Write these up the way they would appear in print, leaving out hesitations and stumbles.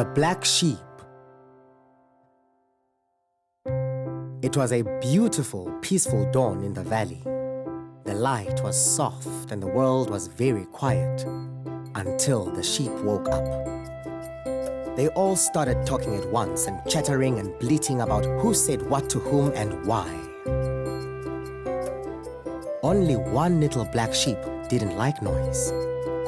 The Black Sheep. It was a beautiful, peaceful dawn in the valley. The light was soft and the world was very quiet until the sheep woke up. They all started talking at once and chattering and bleating about who said what to whom and why. Only one little black sheep didn't like noise.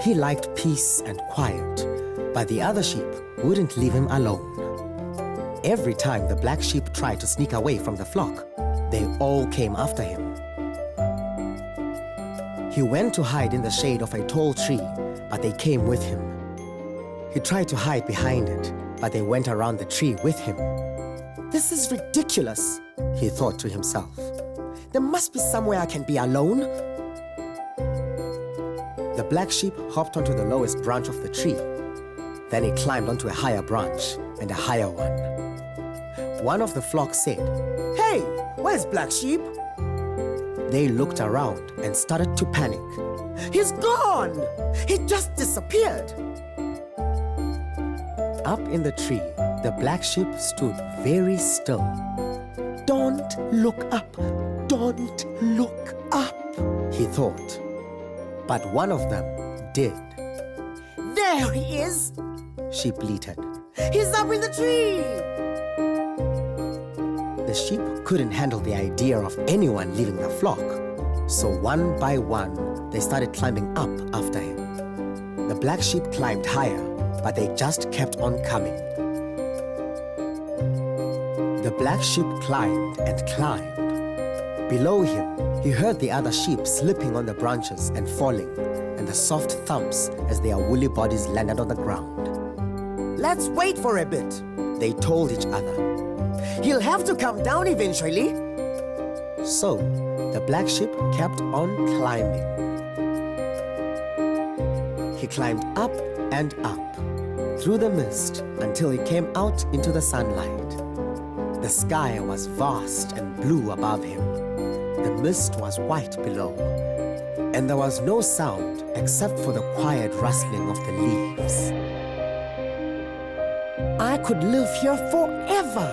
He liked peace and quiet, but the other sheep wouldn't leave him alone. Every time the black sheep tried to sneak away from the flock, they all came after him. He went to hide in the shade of a tall tree, but they came with him. He tried to hide behind it, but they went around the tree with him. "This is ridiculous," he thought to himself. "There must be somewhere I can be alone." The black sheep hopped onto the lowest branch of the tree. Then he climbed onto a higher branch and a higher one. One of the flock said, "Hey, where's Black Sheep?" They looked around and started to panic. "He's gone! He just disappeared!" Up in the tree, the black sheep stood very still. "Don't look up! Don't look up!" he thought. But one of them did. "There he is!" she bleated. "He's up in the tree!" The sheep couldn't handle the idea of anyone leaving the flock, so one by one, they started climbing up after him. The black sheep climbed higher, but they just kept on coming. The black sheep climbed and climbed. Below him, he heard the other sheep slipping on the branches and falling, and the soft thumps as their woolly bodies landed on the ground. "Let's wait for a bit," they told each other. "He'll have to come down eventually." So, the black sheep kept on climbing. He climbed up and up, through the mist, until he came out into the sunlight. The sky was vast and blue above him. The mist was white below, and there was no sound except for the quiet rustling of the leaves. "I could live here forever,"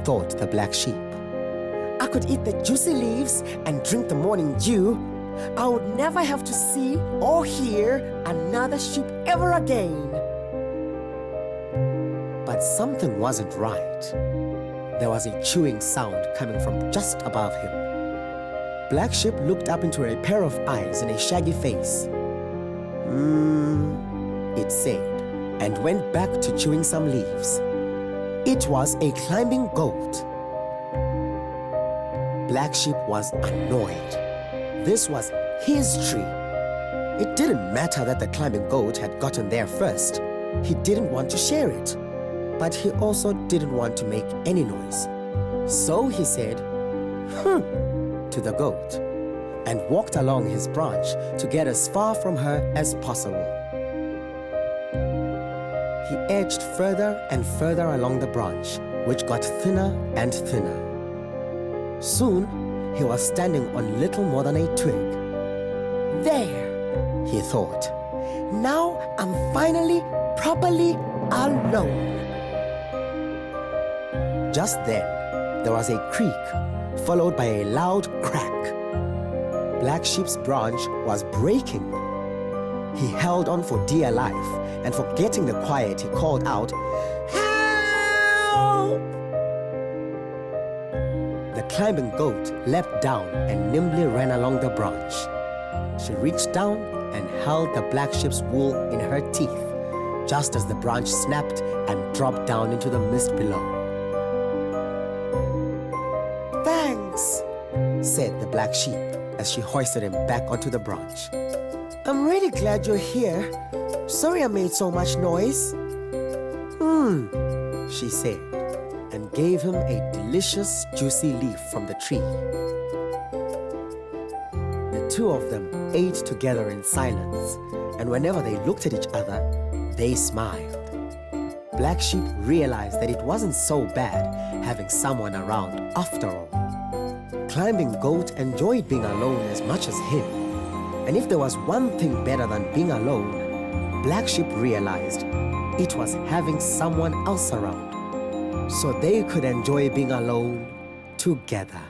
thought the black sheep. "I could eat the juicy leaves and drink the morning dew. I would never have to see or hear another sheep ever again." But something wasn't right. There was a chewing sound coming from just above him. Black Sheep looked up into a pair of eyes and a shaggy face. It said, and went back to chewing some leaves. It was a climbing goat. Black Sheep was annoyed. This was his tree. It didn't matter that the climbing goat had gotten there first. He didn't want to share it, but he also didn't want to make any noise. So he said, to the goat, and walked along his branch to get as far from her as possible. He edged further and further along the branch, which got thinner and thinner. Soon, he was standing on little more than a twig. "There," he thought. "Now I'm finally, properly alone." Just then, there was a creak, followed by a loud crack. Black Sheep's branch was breaking. He held on for dear life, and forgetting the quiet, he called out, "Help!" The climbing goat leapt down and nimbly ran along the branch. She reached down and held the black sheep's wool in her teeth, just as the branch snapped and dropped down into the mist below. "Thanks," said the black sheep as she hoisted him back onto the branch. "I'm really glad you're here. Sorry I made so much noise." She said, and gave him a delicious, juicy leaf from the tree. The two of them ate together in silence, and whenever they looked at each other, they smiled. Black Sheep realized that it wasn't so bad having someone around after all. Climbing Goat enjoyed being alone as much as him. And if there was one thing better than being alone, Black Sheep realized it was having someone else around, so they could enjoy being alone together.